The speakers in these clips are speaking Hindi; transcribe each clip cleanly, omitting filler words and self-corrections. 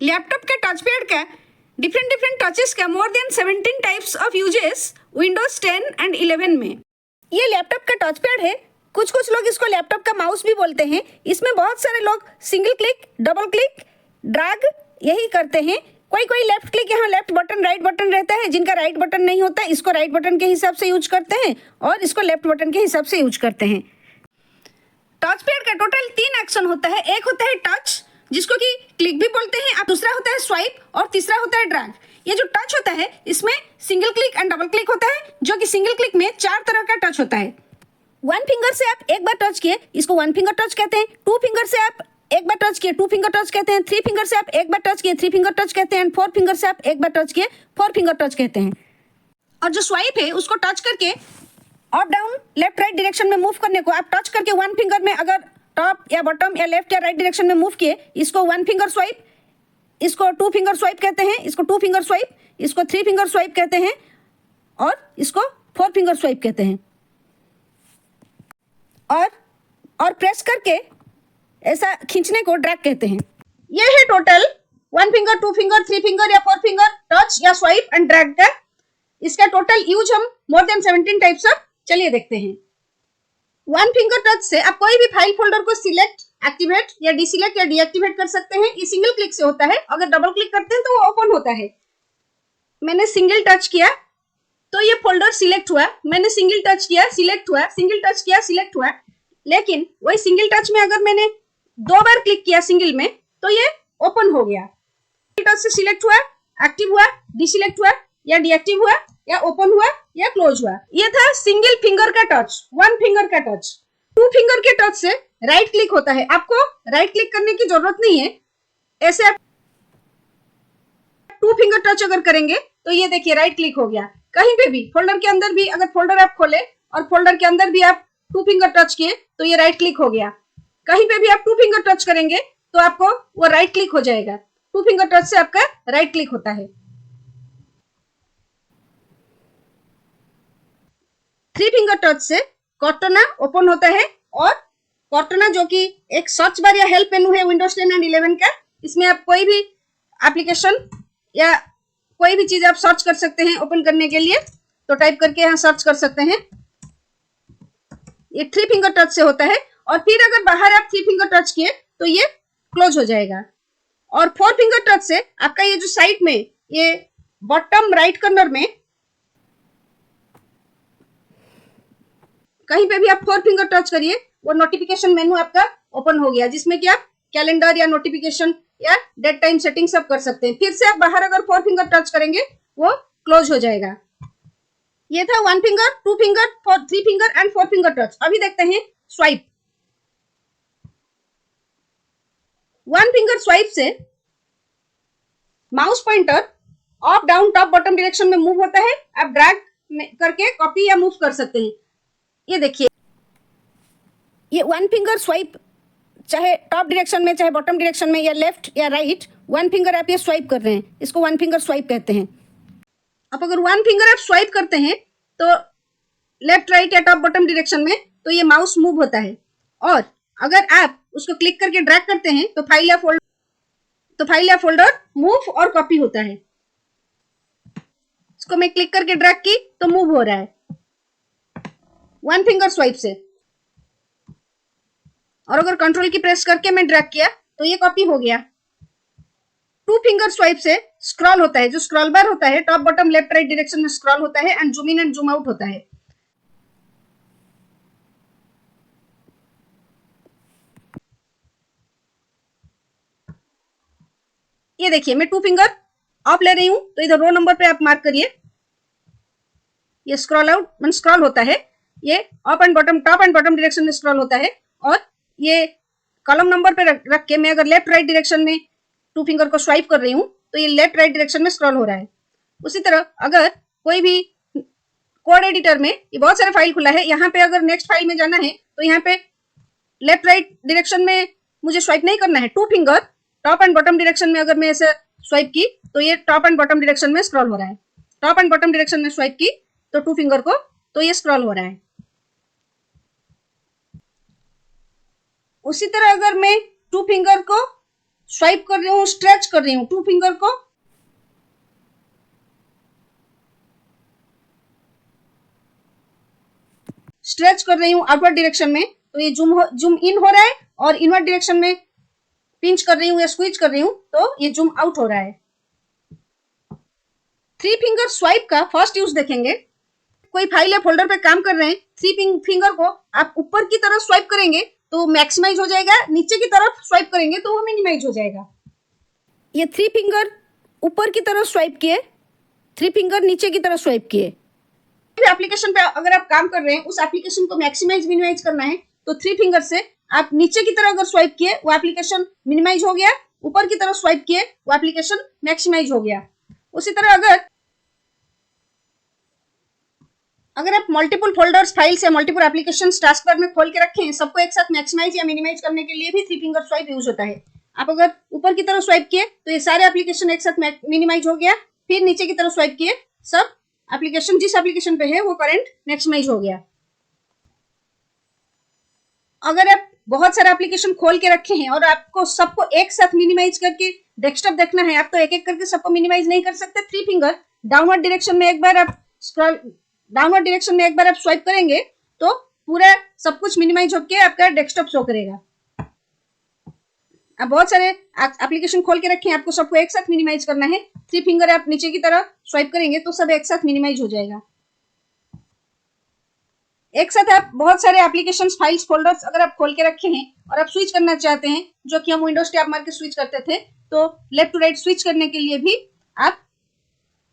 लैपटॉप के टच पैड का डिफरेंट टचेस का more than 17 types of uses Windows 10 and 11 में। ये लैपटॉप का टच पैड है, कुछ लोग इसको लैपटॉप का माउस भी बोलते हैं। इसमें बहुत सारे लोग single click, double click, drag यही करते हैं। कोई लेफ्ट क्लिक, यहाँ लेफ्ट बटन, राइट बटन रहता है। जिनका राइट बटन नहीं होता इसको राइट बटन के हिसाब से यूज करते हैं और इसको लेफ्ट बटन के हिसाब से यूज करते हैं। टच पैड का टोटल 3 एक्शन होता है। एक होता है टच, जिसको कि क्लिक भी बोलते हैं, और दूसरा होता है स्वाइप और तीसरा होता है ड्रैग। ये जो टच होता है इसमें single click and double click होता है, जो कि सिंगल क्लिक में 4 तरह का टच होता है। 1 फिंगर से आप एक बार टच किए, इसको 1 फिंगर टच कहते हैं। 2 फिंगर से आप एक बार टच किए, 2 फिंगर टच कहते हैं। 3 फिंगर से आप एक बार टच किए, 3 फिंगर टच कहते हैं। एंड 4 फिंगर से आप एक बार टच किए, 4 फिंगर टच कहते हैं। और जो स्वाइप है उसको टच करके up down left right direction में मूव करने को आप टच करके 1 फिंगर में अगर टॉप या बॉटम या लेफ्ट या राइट डायरेक्शन में मूव किए, इसको 1 फिंगर स्वाइप, इसको 2 फिंगर स्वाइप कहते हैं, इसको 2 फिंगर स्वाइप, इसको 3 फिंगर स्वाइप कहते हैं और इसको 4 फिंगर स्वाइप कहते हैं। और प्रेस करके ऐसा खींचने को ड्रैग कहते हैं। ये है टोटल 1 फिंगर, 2 फिंगर, 3 फिंगर या 4 फिंगर टच या स्वाइप एंड ड्रैग का। इसका टोटल यूज हम मोर देन 17 टाइप्स ऑफ, चलिए देखते हैं। 1 फिंगर टच से आप कोई भी फाइल फोल्डर को सिलेक्ट, एक्टिवेट या डिसिलेक्ट या डीएक्टिवेट कर सकते हैं। ये सिंगल क्लिक से होता है। अगर डबल क्लिक करते हैं तो वो ओपन होता है। मैंने सिंगल टच किया तो ये फोल्डर सिलेक्ट हुआ, मैंने सिंगल टच किया सिलेक्ट हुआ, सिंगल टच किया सिलेक्ट हुआ। लेकिन वही सिंगल टच में अगर मैंने 2 बार क्लिक किया सिंगल में तो ये ओपन हो गया। टच से सिलेक्ट हुआ, एक्टिव हुआ, डिसिलेक्ट हुआ या डीएक्टिव हुआ या ओपन हुआ या क्लोज हुआ। ये था सिंगल फिंगर का टच, 1 फिंगर का टच। 2 फिंगर के टच से राइट क्लिक होता है। आपको राइट क्लिक करने की जरूरत नहीं है। ऐसे आप 2 फिंगर टच अगर करेंगे तो ये देखिए राइट क्लिक हो गया। कहीं पे भी फोल्डर के अंदर भी अगर फोल्डर आप खोले और फोल्डर के अंदर भी आप 2 फिंगर टच किए तो ये राइट क्लिक हो गया। कहीं पे भी आप 2 फिंगर टच करेंगे तो आपको वो राइट क्लिक हो जाएगा। 2 फिंगर टच से आपका राइट क्लिक होता है। 3 फिंगर टच से कॉर्टना ओपन होता है और कॉर्टना जो कि एक सर्च बार या हेल्प मेनू है विंडोज 10 एंड 11 का। इसमें आप कोई भी एप्लीकेशन या कोई भी चीज आप सर्च कर सकते हैं ओपन करने के लिए, तो टाइप करके यहाँ सर्च कर सकते हैं। ये 3 फिंगर टच से होता है और फिर अगर बाहर आप 3 फिंगर टच किए तो ये क्लोज हो जाएगा। और 4 फिंगर टच से आपका ये जो साइड में ये बॉटम राइट कॉर्नर में कहीं पे भी आप 4 फिंगर टच करिए, वो नोटिफिकेशन मेनू आपका ओपन हो गया, जिसमें कि आप कैलेंडर या नोटिफिकेशन या डेट टाइम सेटिंग सब कर सकते हैं। फिर से आप बाहर अगर 4 फिंगर टच करेंगे वो क्लोज हो जाएगा। ये था 1 finger, 2 finger, 3 finger and 4 finger touch. अभी देखते हैं स्वाइप। 1 फिंगर स्वाइप से mouse pointer up down top bottom direction में मूव होता है। आप ड्रैग करके कॉपी या मूव कर सकते हैं। ये देखिए, ये 1 फिंगर स्वाइप चाहे टॉप डायरेक्शन में चाहे बॉटम डायरेक्शन में या लेफ्ट या राइट, 1 फिंगर आप ये स्वाइप कर रहे हैं, इसको 1 फिंगर स्वाइप कहते हैं। अब अगर 1 फिंगर आप स्वाइप करते हैं तो लेफ्ट राइट या टॉप बॉटम डायरेक्शन में तो ये माउस मूव होता है। और अगर आप उसको क्लिक करके ड्रैग करते हैं तो फाइल या फोल्डर मूव और कॉपी होता है। इसको मैं क्लिक करके ड्रैग की तो मूव हो रहा है 1 फिंगर स्वाइप से। और अगर कंट्रोल की प्रेस करके मैं ड्रैग किया तो ये कॉपी हो गया। 2 फिंगर स्वाइप से स्क्रॉल होता है, जो स्क्रॉल बार होता है top bottom left right direction में स्क्रॉल होता है and zoom in and zoom out होता है। ये देखिए, मैं 2 फिंगर अप ले रही हूं तो इधर रो नंबर पे आप मार्क करिए। ये स्क्रॉल आउट मीन स्क्रॉल होता है, ये up and bottom top and bottom direction में स्क्रॉल होता है। और ये कॉलम नंबर पे रख के मैं अगर लेफ्ट राइट डायरेक्शन में 2 फिंगर को स्वाइप कर रही हूँ तो ये लेफ्ट राइट डायरेक्शन में स्क्रॉल हो रहा है। उसी तरह अगर कोई भी कोड एडिटर में ये बहुत सारे फाइल खुला है, यहाँ पे अगर नेक्स्ट फाइल में जाना है तो यहाँ पे लेफ्ट राइट डायरेक्शन में मुझे स्वाइप नहीं करना है। 2 finger top and bottom direction में अगर मैं ऐसे स्वाइप की तो ये टॉप एंड बॉटम डायरेक्शन में स्क्रॉल हो रहा है। टॉप एंड बॉटम डायरेक्शन में स्वाइप की तो 2 फिंगर को तो ये स्क्रॉल हो रहा है। उसी तरह अगर मैं 2 फिंगर को स्वाइप कर रही हूँ, स्ट्रेच कर रही हूँ 2 फिंगर को, स्ट्रेच कर रही हूँ आउटवर्ड डायरेक्शन में, तो ये जूम इन हो रहा है, और इनवर्ड डायरेक्शन में पिंच कर रही हूँ या स्क्वीज कर रही हूँ तो ये जूम आउट हो रहा है। 3 फिंगर स्वाइप का फर्स्ट यूज देखेंगे। कोई फाइल या फोल्डर पे काम कर रहे हैं, 3 फिंगर को आप ऊपर की तरफ स्वाइप करेंगे तो मैक्सिमाइज हो जाएगा, नीचे की तरफ स्वाइप करेंगे तो वो मिनिमाइज हो जाएगा। ये 3 फिंगर ऊपर की तरफ स्वाइप किए, 3 फिंगर नीचे की तरफ स्वाइप किए। एप्लीकेशन पे अगर आप काम कर रहे हैं, उस एप्लीकेशन को मैक्सिमाइज मिनिमाइज करना है तो 3 फिंगर से आप नीचे की तरफ अगर स्वाइप किए वो एप्लीकेशन मिनिमाइज हो गया, ऊपर की तरफ स्वाइप किए वो एप्लीकेशन मैक्सिमाइज हो गया। उसी तरह अगर आप मल्टीपल फोल्डर्स, फाइल्स या मल्टीपल एप्लीकेशंस टास्क बार में खोल के रखे हैं, सबको एक साथ मैक्सिमाइज या मिनिमाइज करने के लिए भी 3 फिंगर स्वाइप यूज होता है। आप अगर ऊपर की तरफ स्वाइप किए तो ये सारे एप्लीकेशन एक साथ मिनिमाइज हो गया, फिर नीचे की तरफ स्वाइप किए, सब एप्लीकेशन जिस एप्लीकेशन पे है वो करंट मैक्सिमाइज हो गया। अगर आप बहुत सारे एप्लीकेशन खोल के रखे हैं और आपको सबको एक साथ मिनिमाइज करके डेस्कटॉप देखना है, आप तो एक एक करके सबको मिनिमाइज नहीं कर सकते। 3 फिंगर डाउनवर्ड डायरेक्शन में एक बार आप स्वाइप करेंगे तो पूरा सब कुछ मिनिमाइज होकर आपका डेस्कटॉप शो करेगा। आप बहुत सारे एप्लीकेशन खोल के रखे हैं, आपको सबको एक साथ मिनिमाइज करना है, 3 फिंगर आप नीचे की तरफ स्वाइप करेंगे तो सब एक साथ मिनिमाइज हो जाएगा। एक साथ आप बहुत सारे एप्लीकेशंस, फाइल्स, फोल्डर्स अगर आप खोल के रखे हैं और आप स्विच करना चाहते हैं, जो कि हम विंडोज टैब मार के स्विच करते थे, तो लेफ्ट टू राइट स्विच करने के लिए भी आप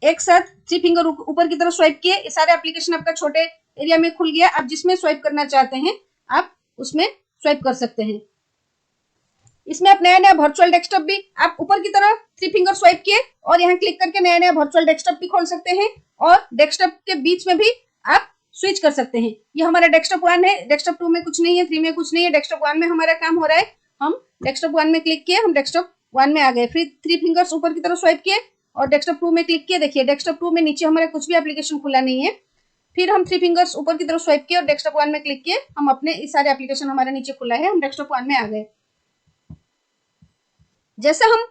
एक साथ 3 फिंगर ऊपर की तरफ स्वाइप किए, ये सारे एप्लीकेशन आपका छोटे एरिया में खुल गया। आप जिसमें स्वाइप करना चाहते हैं आप उसमें स्वाइप कर सकते हैं। इसमें आप नया नया वर्चुअल डेस्कटॉप भी आप ऊपर की तरफ 3 फिंगर स्वाइप किए और यहाँ क्लिक करके नया नया वर्चुअल डेस्कटॉप भी खोल सकते हैं, और डेस्कटॉप के बीच में भी आप स्विच कर सकते हैं। ये हमारा डेस्कटॉप 1 है, डेस्कटॉप 2 में कुछ नहीं है, 3 में कुछ नहीं है, डेस्कटॉप 1 में हमारा काम हो रहा है। हम डेस्कटॉप 1 में क्लिक किए, हम डेस्कटॉप 1 में आ गए, फिर 3 फिंगर्स ऊपर की तरफ स्वाइप किए और डेस्कटॉप 2 में क्लिक किए। देखिए डेस्कटॉप 2 में नीचे हमारा कुछ भी एप्लीकेशन खुला नहीं है। फिर हम 3 फिंगर्स ऊपर की तरफ स्वाइप किए और डेस्कटॉप 1 में क्लिक किए, हम अपने इस सारे एप्लीकेशन हमारे नीचे खुला है, हम डेस्कटॉप 1 में आ गए। जैसे हम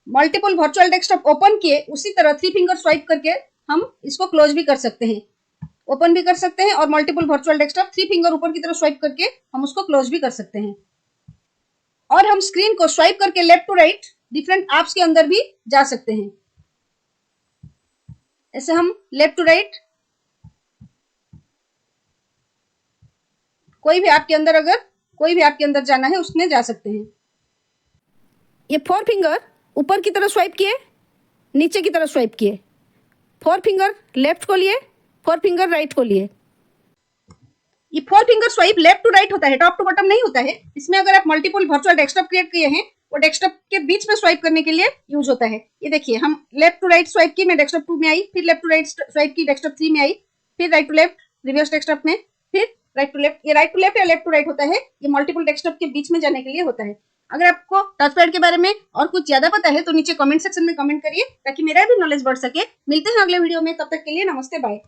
मल्टीपल वर्चुअल डेस्कटॉप ओपन किए, उसी तरह 3 फिंगर स्वाइप करके हम इसको क्लोज भी कर सकते हैं, ओपन भी कर सकते हैं, और मल्टीपल वर्चुअल डेस्कटॉप 3 फिंगर ऊपर की तरफ स्वाइप करके हम उसको क्लोज भी कर सकते हैं। और हम स्क्रीन को स्वाइप करके left to right different apps के अंदर भी जा सकते हैं। ऐसे हम लेफ्ट टू राइट कोई भी ऐप के अंदर जाना है उसमें जा सकते हैं। ये 4 फिंगर ऊपर की तरफ स्वाइप किए, नीचे की तरफ स्वाइप किए, 4 फिंगर लेफ्ट को लिए, 4 फिंगर राइट को लिए। ये 4 finger swipe left to right होता है, टॉप टू बॉटम नहीं होता है। इसमें अगर आप मल्टीपल वर्चुअल डेस्कटॉप क्रिएट किए हैं, वो डेस्कटॉप के बीच में स्वाइप करने के लिए यूज होता है। ये देखिए हम लेफ्ट टू राइट स्वाइप की, मैं डेस्कटॉप 2 में आई, फिर लेफ्ट टू राइट स्वाइप की, डेस्कटॉप 3 में आई, फिर right to left reverse desktop में, फिर राइट टू लेफ्ट। ये राइट टू लेफ्ट या लेफ्ट टू राइट होता है, ये मल्टीपल डेस्कटॉप के बीच में जाने के लिए होता है। अगर आपको टच पैड के बारे में और कुछ ज्यादा पता है तो नीचे कमेंट सेक्शन में कमेंट करिए, ताकि मेरा भी नॉलेज बढ़ सके। मिलते हैं अगले वीडियो में, तब तक के लिए नमस्ते, बाय।